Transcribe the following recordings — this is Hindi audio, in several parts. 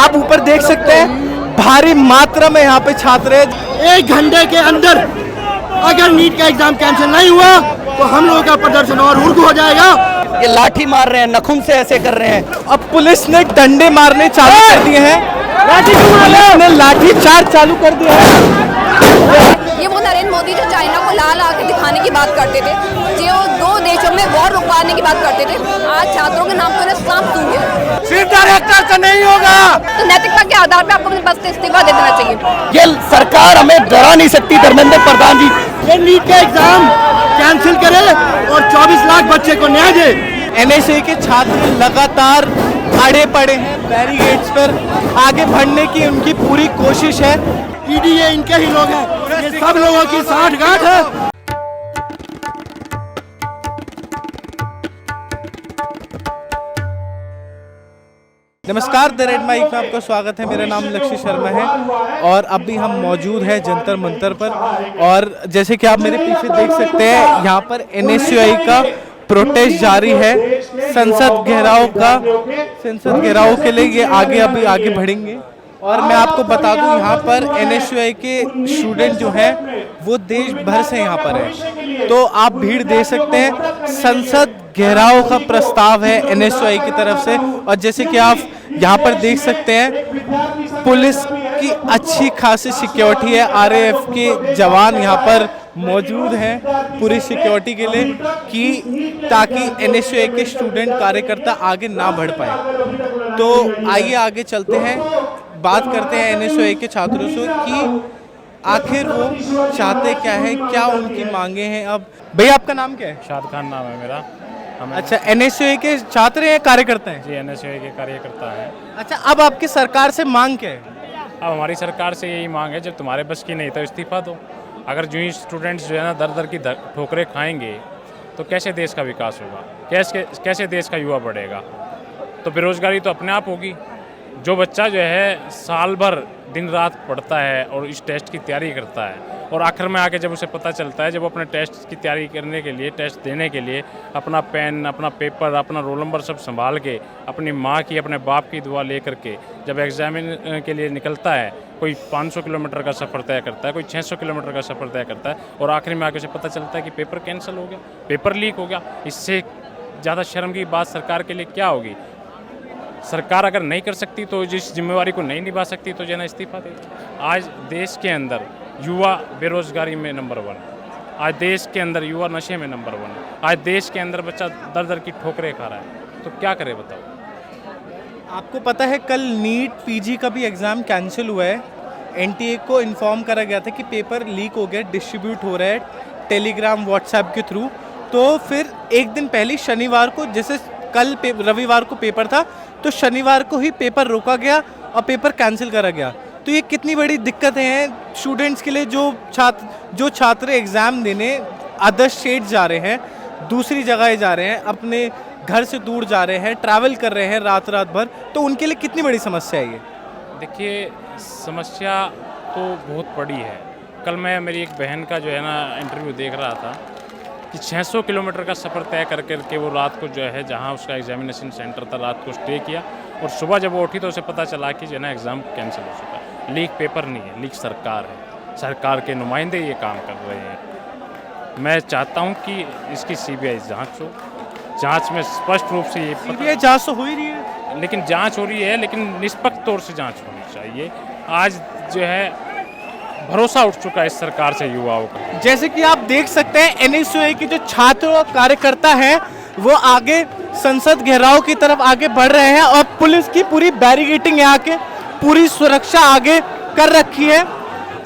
आप ऊपर देख सकते हैं भारी मात्रा में यहाँ पे छात्र हैं। 1 घंटे के अंदर अगर नीट का एग्जाम कैंसिल नहीं हुआ तो हम लोगों का प्रदर्शन और उग्र हो जाएगा। ये लाठी मार रहे हैं, नखून से ऐसे कर रहे हैं। अब पुलिस ने डंडे मारने चालू कर दिए हैं, पुलिस ने लाठी चार्ज चालू कर दिया है। ये वो नरेंद्र मोदी जो चाइना को लाल आके दिखाने की बात करते थे, जो 2 देशों में वॉर रुकवाने की बात करते थे, आज छात्रों के नाम पे उन्हें सांप सूंघ गया। सिर्फ डायरेक्टर से नहीं होगा, तो नैतिकता के आधार पे आपको अपने पद से इस्तीफा दे देना चाहिए। ये सरकार हमें डरा नहीं सकती। धर्मेंद्र प्रधान जी, ये नीट का एग्जाम कैंसिल करे और 24 लाख बच्चे को न्याय दे। एनएसयूआई के छात्र लगातार अड़े पड़े हैं बैरिकेड्स पर, आगे बढ़ने की उनकी पूरी कोशिश है। ईडी ये इनके ही लोग हैं, ये सब लोगों की साठगांठ है। नमस्कार, द रेड माइक में आपका स्वागत है। मेरा नाम लक्ष्य शर्मा है और अभी हम मौजूद हैं जंतर मंतर पर। और जैसे कि आप मेरे पीछे देख सकते हैं, यहाँ पर एनएसयूआई का प्रोटेस्ट जारी है। संसद घेराव के लिए ये आगे बढ़ेंगे। और मैं आपको बता दूं, यहाँ पर एनएसयूआई के स्टूडेंट जो हैं वो देश भर से यहाँ पर हैं, तो आप भीड़ दे सकते हैं। संसद घेराव का प्रस्ताव है एनएसयूआई की तरफ से। और जैसे कि आप यहाँ पर देख सकते हैं, पुलिस की अच्छी खासी सिक्योरिटी है। आरएएफ के जवान यहाँ पर मौजूद हैं पूरी सिक्योरिटी के लिए, कि ताकि एनएसयूआई के स्टूडेंट कार्यकर्ता आगे ना बढ़ पाए। तो आइए आगे चलते हैं, बात करते हैं एनएसयूआई के छात्रों से कि आखिर वो चाहते क्या है, क्या उनकी मांगे हैं। अब भैया, आपका नाम क्या है? शाद खान नाम है मेरा। अच्छा, एनएसयूआई के छात्र हैं, कार्यकर्ता हैं? जी, एनएसयूआई के कार्यकर्ता हैं। अच्छा, अब आपकी सरकार से मांग क्या है? अब हमारी सरकार से यही मांग है, जब तुम्हारे बस की नहीं तो इस्तीफा दो। अगर जो ही स्टूडेंट्स जो है ना दर दर की ठोकरें खाएंगे तो कैसे देश का विकास होगा, कैसे देश का युवा बढ़ेगा? तो बेरोजगारी तो अपने आप होगी। जो बच्चा जो है साल भर दिन रात पढ़ता है और इस टेस्ट की तैयारी करता है, और आखिर में आके जब उसे पता चलता है, जब वो अपने टेस्ट की तैयारी करने के लिए, टेस्ट देने के लिए अपना पेन, अपना पेपर, अपना रोल नंबर सब संभाल के, अपनी माँ की, अपने बाप की दुआ ले करके जब एग्जाम के लिए निकलता है, कोई 500 किलोमीटर का सफ़र तय करता है, कोई 600 किलोमीटर का सफ़र तय करता है, और आखिर में आके उसे पता चलता है कि पेपर कैंसिल हो गया, पेपर लीक हो गया। इससे ज़्यादा शर्म की बात सरकार के लिए क्या होगी? सरकार अगर नहीं कर सकती तो जिस जिम्मेवारी को नहीं निभा सकती तो जो है इस्तीफा दे। आज देश के अंदर युवा बेरोजगारी में नंबर 1, आज देश के अंदर युवा नशे में नंबर 1, आज देश के अंदर बच्चा दर दर की ठोकरें खा रहा है, तो क्या करे बताओ? आपको पता है कल नीट पीजी का भी एग्ज़ाम कैंसिल हुआ है। एनटीए को इन्फॉर्म करा गया था कि पेपर लीक हो गया, डिस्ट्रीब्यूट हो रहा है टेलीग्राम व्हाट्सएप के थ्रू। तो फिर एक दिन पहले शनिवार को, जैसे कल रविवार को पेपर था, तो शनिवार को ही पेपर रोका गया और पेपर कैंसिल करा गया। तो ये कितनी बड़ी दिक्कतें हैं स्टूडेंट्स के लिए। जो छात्र एग्ज़ाम देने अदर स्टेट जा रहे हैं, दूसरी जगह जा रहे हैं, अपने घर से दूर जा रहे हैं, ट्रैवल कर रहे हैं रात भर, तो उनके लिए कितनी बड़ी समस्या है ये? देखिए, समस्या तो बहुत बड़ी है। कल मैं मेरी एक बहन का जो है ना इंटरव्यू देख रहा था कि 600 किलोमीटर का सफ़र तय करके वो रात को जो है जहाँ उसका एग्जामिनेशन सेंटर था, रात को स्टे किया, और सुबह जब वो उठी तो उसे पता चला कि जो है ना एग्ज़ाम कैंसिल हो चुका है। लीक पेपर नहीं है, लीक सरकार है, सरकार के नुमाइंदे ये काम कर रहे हैं। मैं चाहता हूँ कि इसकी सीबीआई जांच हो, जांच में स्पष्ट रूप से ये सीबीआई जांच तो हो ही रही है, लेकिन जांच हो रही है, लेकिन निष्पक्ष तौर से जांच होनी चाहिए। आज जो है भरोसा उठ चुका है इस सरकार से युवाओं का। जैसे कि आप देख सकते हैं, एनएसयूआई के जो छात्र और कार्यकर्ता हैं वो आगे संसद घेराव की तरफ आगे बढ़ रहे हैं, और पुलिस की पूरी बैरिकेडिंग यहाँ के पूरी सुरक्षा आगे कर रखी है।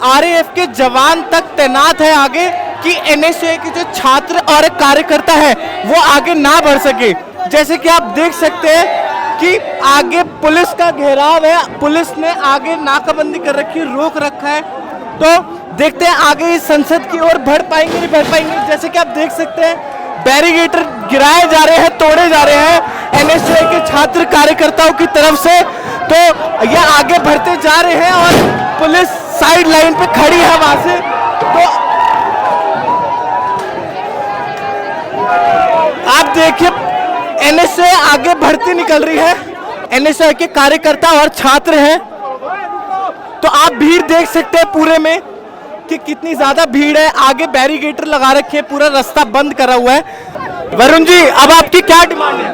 आरएएफ के जवान तक तैनात है आगे, कि एनएसयूआई के जो छात्र और कार्यकर्ता है वो आगे ना बढ़ सके। जैसे कि आप देख सकते हैं कि आगे पुलिस का घेराव है, पुलिस ने आगे नाकाबंदी कर रखी है, रोक रखा है। तो देखते हैं आगे इस संसद की ओर बढ़ पाएंगे नहीं बढ़ पाएंगे। जैसे कि आप देख सकते हैं, बैरिकेटर गिराए जा रहे हैं, तोड़े जा रहे हैं एनएसयूआई के छात्र कार्यकर्ताओं की तरफ से। तो ये आगे बढ़ते जा रहे हैं और पुलिस साइड लाइन पे खड़ी है वहां से। तो आप देखिए, एनएसयूआई आगे बढ़ती निकल रही है। एनएसयूआई के कार्यकर्ता और छात्र हैं। तो आप भीड़ देख सकते हैं पूरे में कि कितनी ज्यादा भीड़ है। आगे बैरिकेटर लगा रखे हैं, पूरा रास्ता बंद करा हुआ है। वरुण जी, अब आपकी क्या डिमांड है?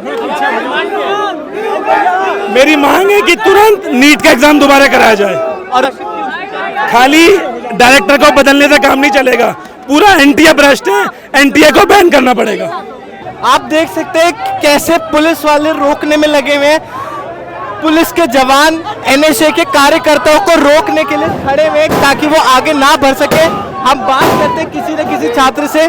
मेरी मांग है कि तुरंत नीट का एग्जाम दोबारा कराया जाए और खाली डायरेक्टर को बदलने से काम नहीं चलेगा। पूरा एनटीए भ्रष्ट है, एनटीए को बैन करना पड़ेगा। आप देख सकते हैं कैसे पुलिस वाले रोकने में लगे हुए हैं। पुलिस के जवान एनएसयूआई के कार्यकर्ताओं को रोकने के लिए खड़े हुए हैं ताकि वो आगे ना बढ़ सके। हम बात करते हैं किसी न किसी छात्र से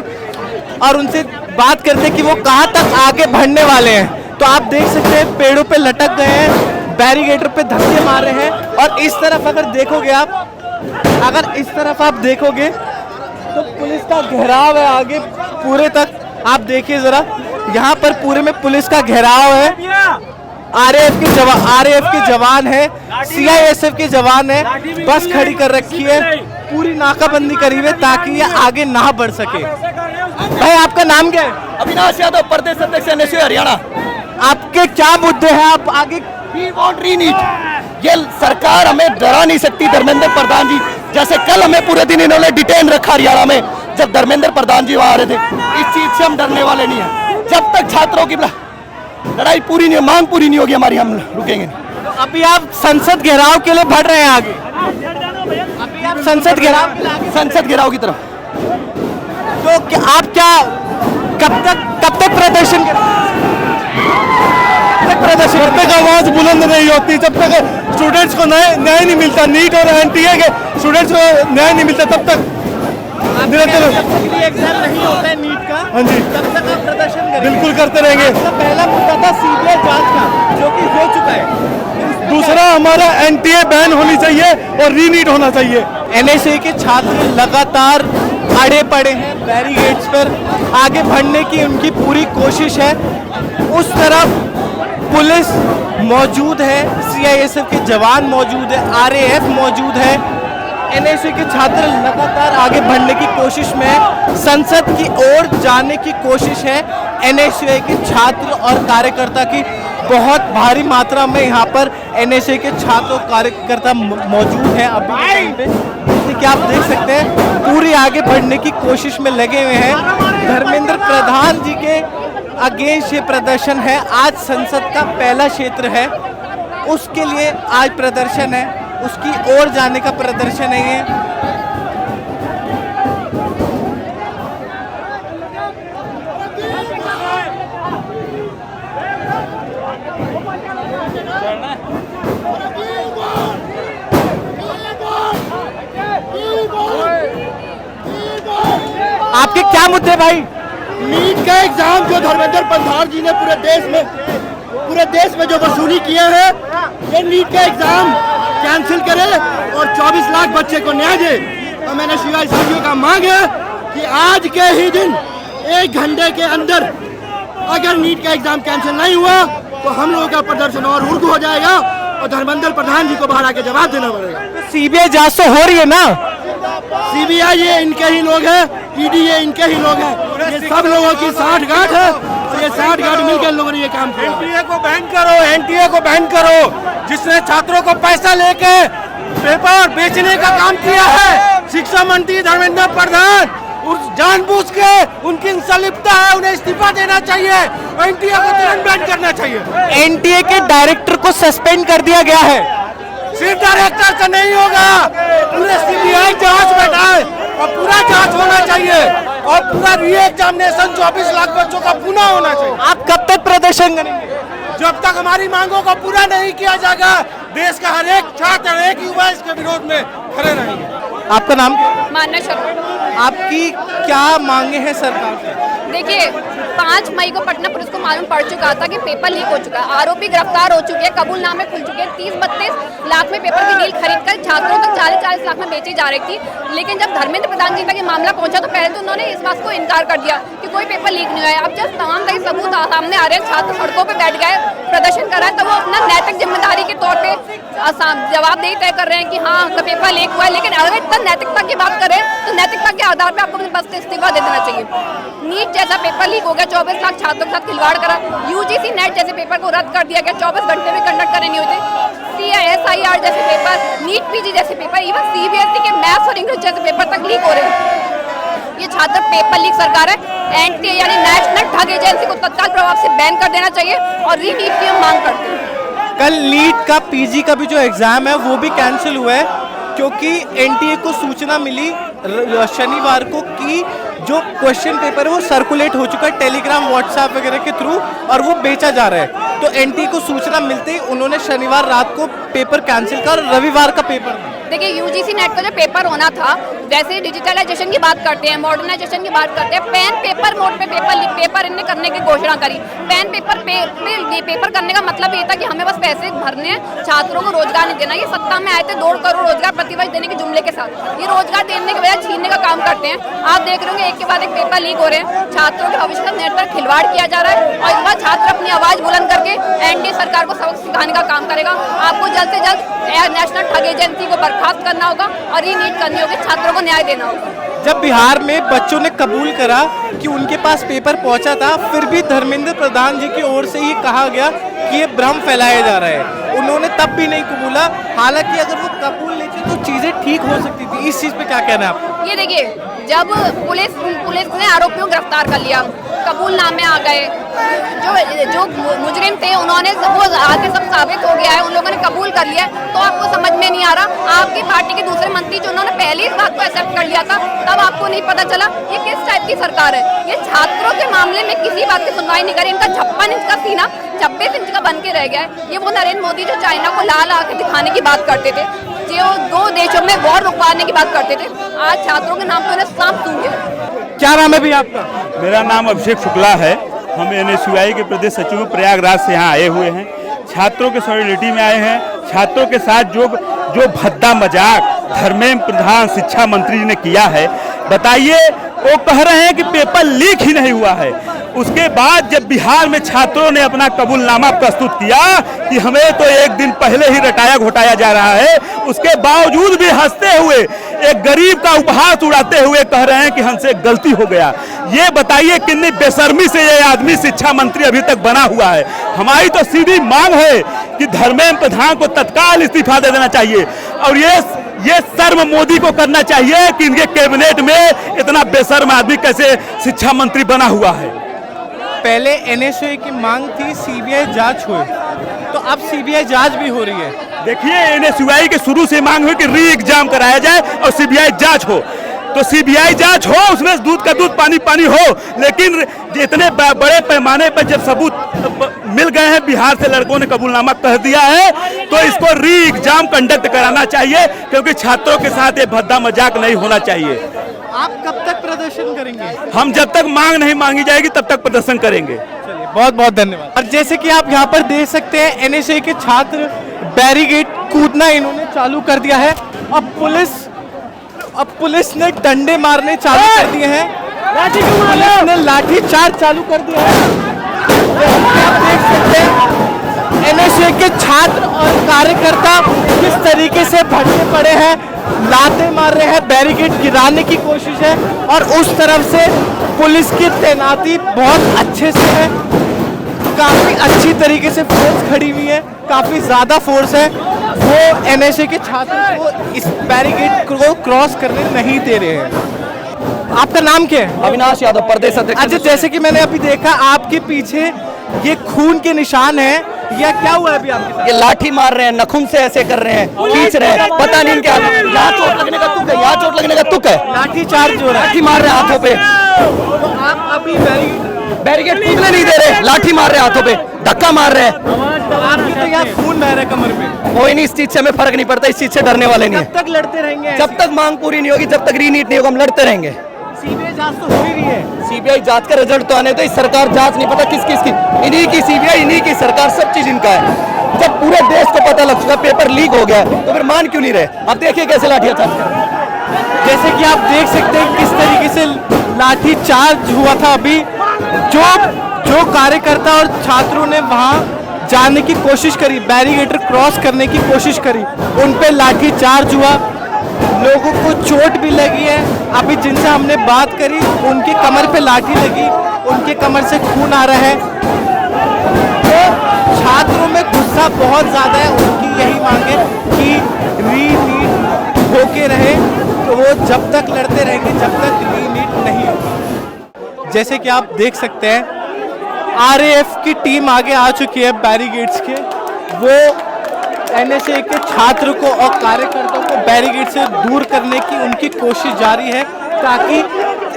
और उनसे बात करते हैं कि वो कहाँ तक आगे बढ़ने वाले हैं। तो आप देख सकते हैं पेड़ों पे लटक गए हैं, बैरिकेटर पे धक्के मार रहे हैं। और इस तरफ अगर देखोगे अगर इस तरफ आप देखोगे तो पुलिस का घेराव है आगे पूरे तक। आप देखिए जरा, यहाँ पर पूरे में पुलिस का घेराव है। आरएएफ के जवान है, सीआईएसएफ के जवान है, बस खड़ी कर रखी है, पूरी नाकाबंदी करी हुई है ताकि ये आगे ना बढ़ सके। भाई आपका नाम क्या है? अविनाश यादव, प्रदेश अध्यक्ष एनएसयूआई हरियाणा। आपके क्या मुद्दे हैं? आप आगे वी वांट रीनीट। ये सरकार हमें डरा नहीं सकती। धर्मेंद्र प्रधान जी जैसे कल हमें पूरे दिन इन्होंने डिटेन रखा हरियाणा में, जब धर्मेंद्र प्रधान जी वहां आ रहे थे। इस चीज से हम डरने वाले नहीं है। जब तक छात्रों की लड़ाई पूरी नहीं, मांग पूरी नहीं होगी हमारी, हम रुकेंगे नहीं। तो अभी आप संसद घेराव के लिए बढ़ रहे हैं आगे? अभी आप संसद घेराव की तरफ। तो आप क्या कब तक प्रदर्शन जब तक आवाज बुलंद नहीं होती, जब तक स्टूडेंट्स को न्याय नहीं मिलता, नीट और एनटीए के स्टूडेंट्स को न्याय नहीं मिलता, तब तक निरंतर एग्जाम नहीं होता है नीट का। हाँ जी, तब तक आप प्रदर्शन करेंगे? बिल्कुल करते रहेंगे। आपका पहला मुद्दा था सीबीआई जांच का, जो कि हो चुका है। दूसरा हमारा एनटीए बैन होनी चाहिए और रीनीट होना चाहिए। एनएसयूआई के छात्र लगातार अड़े पड़े हैं बैरिकेड्स पर, आगे बढ़ने की उनकी पूरी कोशिश है। उस तरफ पुलिस मौजूद है, सीआईएसएफ के जवान मौजूद है, आरएएफ मौजूद है। एनएसयूआई के छात्र लगातार आगे बढ़ने की कोशिश में है, संसद की ओर जाने की कोशिश है। एनएसयूआई के छात्र और कार्यकर्ता की बहुत भारी मात्रा में यहाँ पर एनएसयूआई के छात्र और कार्यकर्ता मौजूद हैं अभी के टाइम पे। जैसे कि आप देख सकते हैं पूरी आगे बढ़ने की कोशिश में लगे हुए हैं। धर्मेंद्र प्रधान जी के अगेंस्ट ये प्रदर्शन है। आज संसद का पहला क्षेत्र है, उसके लिए आज प्रदर्शन है, उसकी ओर जाने का प्रदर्शन है ये। आपके क्या मुद्दे भाई? नीट का एग्जाम जो धर्मेंद्र प्रधान जी ने पूरे देश में जो वसूली किया है, ये नीट का एग्जाम कैंसिल करे और 24 लाख बच्चे को न्याय दे। तो मैंने शिवाजी साथियों का मांग है कि आज के ही दिन 1 घंटे के अंदर अगर नीट का एग्जाम कैंसिल नहीं हुआ तो हम लोगों का प्रदर्शन और उग्र हो जाएगा और धर्मेंद्र प्रधान जी को बाहर आके जवाब देना पड़ेगा। सीबीआई जांच तो हो रही है ना? सीबीआई ये इनके ही लोग हैं, ईडी ये इनके ही लोग हैं, ये सब लोगों की साठगांठ है और ये साठगांठ मिलकर लोगों ने ये काम किया। एनटीए को बैन करो, एनटीए को बैन करो, जिसने छात्रों को पैसा लेके पेपर बेचने का काम किया है। शिक्षा मंत्री धर्मेंद्र प्रधान उस जानबूझ के उनकी संलिप्तता है, उन्हें इस्तीफा देना चाहिए, एनटीए को तुरंत बैन करना चाहिए। एनटीए के डायरेक्टर को सस्पेंड कर दिया गया है। सिर्फ डायरेक्टर से नहीं होगा, पूरे सीबीआई जांच बैठाए और पूरा जांच होना चाहिए और पूरा री एग्जामिनेशन 24 लाख बच्चों का पुनः होना चाहिए। आप कब तक प्रदर्शन करेंगे? जब तक हमारी मांगों को पूरा नहीं किया जाएगा, देश का हर एक छात्र, हर एक युवा इसके विरोध में खड़े रहेंगे। आपका नाम क्या? मानना शर्मा। आपकी क्या मांगे हैं सरकार से? देखिए 5 मई को पटना पुलिस को मालूम पड़ चुका था कि पेपर लीक हो चुका है, आरोपी गिरफ्तार हो चुके हैं, कबूलनामे खुल चुके हैं। 30-32 लाख में पेपर की डील खरीदकर छात्रों तक 40-40 लाख में बेची जा रही थी। लेकिन जब धर्मेंद्र प्रधान जी तक ये मामला पहुंचा तो पहले तो उन्होंने इस बात को इनकार कर दिया कि कोई पेपर लीक नहीं हुआ है। अब जब तमाम कई सबूत सामने आ रहे हैं, छात्र सड़कों पर बैठ गए, प्रदर्शन कर रहा है, तो वो अपना नैतिक जिम्मेदारी के तौर पर जवाबदेही तय कर रहे हैं कि हाँ तो पेपर लीक हुआ है। लेकिन अगर इतना नैतिकता की बात करें तो नैतिकता के आधार पर आपको अपने पद से इस्तीफा दे देना चाहिए। नीट ऐसा पेपर लीक हो गया, 24 लाख छात्रों के साथ खिलवाड़ करा, यूजीसी नेट जैसे पेपर को रद्द कर दिया गया, 24 घंटे में कंडक्ट करने नहीं होते, CSIR जैसे पेपर, नीट पीजी जैसे पेपर, इवन CBSE के मैथ्स और इंग्लिश जैसे पेपर तक लीक हो रहे हैं। ये छात्र पेपर लीक सरकार है, NTA यानी नेशनल ड्रग एजेंसी को तत्काल प्रभाव से बैन कर देना चाहिए और रीनीट की हम मांग करते हैं। कल नीट का पीजी का भी जो एग्जाम है वो भी कैंसिल हुआ है क्योंकि NTA को सूचना मिली शनिवार को कि जो क्वेश्चन पेपर है वो सर्कुलेट हो चुका है टेलीग्राम व्हाट्सएप वगैरह के थ्रू और वो बेचा जा रहा है। तो NTA को सूचना मिलते ही उन्होंने शनिवार रात को पेपर कैंसिल कर रविवार का पेपर। देखिए यूजीसी नेट का जो पेपर होना था, वैसे डिजिटलाइजेशन की बात करते हैं, मॉडर्नाइजेशन की बात करते हैं, पेन पेपर मोड पे पेपर इनने करने की घोषणा करी। पेन पेपर पेपर करने का मतलब ये था कि हमें बस पैसे भरने हैं, छात्रों को रोजगार नहीं देना। ये सत्ता में आए थे 2 करोड़ रोजगार प्रतिवर्ष देने के जुमले के साथ, ये रोजगार देने के बजाय छीनने का काम करते हैं। आप देख रहे होंगे एक के बाद एक पेपर लीक हो रहे हैं, छात्रों के भविष्य का निरंतर खिलवाड़ किया जा रहा है और इस बार छात्र अपनी आवाज बुलंद करके NDA सरकार को सबक सिखाने का काम करेगा। आपको जल्द से जल्द नेशनल ड्रग एजेंसी को बर्खास्त करना होगा और रीनीट करनी होगी, छात्रों को न्याय देना होगा। जब बिहार में बच्चों ने कबूल करा कि उनके पास पेपर पहुंचा था, फिर भी धर्मेंद्र प्रधान जी की ओर से ये कहा गया कि ये भ्रम फैलाया जा रहा है। उन्होंने तब भी नहीं कबूला, हालांकि अगर वो कबूल लेते तो चीजें ठीक हो सकती थी। इस चीज पे क्या कहना है आपको? ये देखिए, जब पुलिस ने आरोपियों को गिरफ्तार कर लिया, कबूलनामे आ गए, जो मुजरिम थे उन्होंने वो आगे सब साबित हो गया है, उन लोगों ने कबूल कर लिया, तो आपको समझ में नहीं आ रहा। आपकी पार्टी के दूसरे मंत्री जो उन्होंने पहले इस बात को एक्सेप्ट कर लिया था, तब आपको नहीं पता चला ये किस टाइप की सरकार है। ये छात्रों के मामले में किसी बात की सुनवाई नहीं करी। इनका 56 इंच का सीना 26 इंच का बन के रह गया है। ये वो नरेंद्र मोदी जो चाइना को लाल आके दिखाने की बात करते थे, जो 2 देशों में वॉर रुकवाने की बात करते थे, आज छात्रों के नाम पे उन्हें सांप सूंघ गया। क्या नाम है भी आपका? मेरा नाम अभिषेक शुक्ला है। हम NSUI के प्रदेश सचिव प्रयागराज से यहाँ आए हुए हैं, छात्रों के सॉलिडिटी में आए हैं। छात्रों के साथ जो भद्दा मजाक धर्मेंद्र प्रधान शिक्षा मंत्री ने किया है, बताइए, वो कह रहे हैं कि पेपर लीक ही नहीं हुआ है। उसके बाद जब बिहार में छात्रों ने अपना कबूलनामा प्रस्तुत किया कि हमें तो एक दिन पहले ही रटाया घोटाया जा रहा है, उसके बावजूद भी हंसते हुए एक गरीब का उपहास उड़ाते हुए कह रहे हैं कि हमसे गलती हो गया। ये बताइए कितनी बेशर्मी से ये आदमी शिक्षा मंत्री अभी तक बना हुआ है। हमारी तो सीधी मांग है कि धर्मेंद्र प्रधान को तत्काल इस्तीफा दे देना चाहिए और ये शर्म मोदी को करना चाहिए कि इनके कैबिनेट में इतना बेशर्म आदमी कैसे शिक्षा मंत्री बना हुआ है। पहले NSUI की मांग थी CBI जांच हो, तो अब CBI जांच भी हो रही है। देखिए, NSUI के शुरू से मांग हुई कि री एग्जाम कराया जाए और CBI जांच हो, तो CBI जांच हो, उसमें दूध का दूध पानी पानी हो। लेकिन इतने बड़े पैमाने पर जब सबूत मिल गए हैं, बिहार से लड़कों ने कबूलनामा कह दिया है, तो इसको री एग्जाम कंडक्ट कराना चाहिए, क्योंकि छात्रों के साथ ये भद्दा मजाक नहीं होना चाहिए। आप कब तक प्रदर्शन करेंगे? हम जब तक मांग नहीं मांगी जाएगी तब तक प्रदर्शन करेंगे। चलिए, बहुत बहुत धन्यवाद। और जैसे कि आप यहाँ पर देख सकते हैं, NSUI के छात्र बैरिकेड कूदना इन्होंने चालू कर दिया है। अब पुलिस ने डंडे मारने चालू कर दिए हैं, पुलिस ने लाठी चार्ज चालू कर दिया है। आप देख सकते हैं NSUI के छात्र और कार्यकर्ता किस तरीके से भटके पड़े हैं, लाते मार रहे हैं, बैरिकेड गिराने की कोशिश है और उस तरफ से पुलिस की तैनाती बहुत अच्छे से है, काफी अच्छी तरीके से फोर्स खड़ी हुई है, काफी ज्यादा फोर्स है। वो NSUI के छात्रों को इस बैरिकेड को क्रॉस करने नहीं दे रहे हैं। आपका नाम क्या है? अविनाश यादव, प्रदेश अध्यक्ष। अच्छा, जैसे कि मैंने अभी देखा आपके पीछे ये खून के निशान है, या क्या हुआ है अभी आपके साथ? ये लाठी मार रहे हैं, नखून से ऐसे कर रहे हैं, खींच रहे हैं, पता नहीं क्या। यहाँ चोट लगने का तुक है, यहाँ चोट लगने का तुक है। लाठी चार्ज हो रहा है, लाठी मार रहे हैं हाथों पे। तो आप अभी बैरिकेड कूदने नहीं दे रहे, लाठी मार रहे हैं हाथों पे, धक्का मार रहे हैं। आपकी तो यहाँ खून बह रहा है कमर पे। कोई नहीं, इस चीज से हमें फर्क नहीं पड़ता, इस चीज से डरने वाले नहीं है। कब तक लड़ते रहेंगे? जब तक मांग पूरी नहीं होगी, जब तक रीनीट नहीं होगा, हम लड़ते रहेंगे। CBI जांच तो हो ही रही है। CBI जांच का रिजल्ट तो आने दो। इस सरकार जांच नहीं पता किस किस की, इन्हीं की CBI, इन्हीं की सरकार, सब चीज इनका है। जब पूरे देश को पता लग चुका पेपर लीक हो गया, तो फिर मान क्यों नहीं रहे? अब देखिए कैसे लाठियां चार्ज कर रहे हैं। जैसे कि आप देख सकते हैं किस तरीके से लाठी चार्ज हुआ था अभी। जो कार्यकर्ता और छात्रों ने वहां जाने की कोशिश करी, बैरिकेड क्रॉस करने की कोशिश करी, उन पे लाठी चार्ज हुआ। लोगों को चोट भी लगी है। अभी जिनसे हमने बात करी उनकी कमर पे लाठी लगी, उनके कमर से खून आ रहा है। तो छात्रों में गुस्सा बहुत ज़्यादा है। उनकी यही मांग है कि रीनीट होके रहे, तो वो जब तक लड़ते रहेंगे जब तक रीनीट नहीं होगा। जैसे कि आप देख सकते हैं आरएएफ की टीम आगे आ चुकी है बैरिकेड्स के। वो एनएसए के छात्र को और कार्यकर्ताओं को बैरिकेड से दूर करने की उनकी कोशिश जारी है, ताकि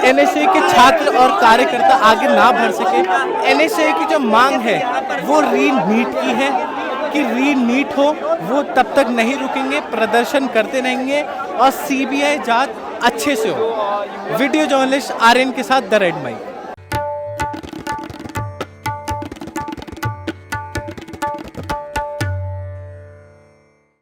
एनएसए के छात्र और कार्यकर्ता आगे ना बढ़ सके। एनएसए की जो मांग है वो रीनीट की है कि रीनीट हो, वो तब तक नहीं रुकेंगे, प्रदर्शन करते रहेंगे और सीबीआई जांच अच्छे से हो। वीडियो जर्नलिस्ट आर्यन के साथ द रेड माइक।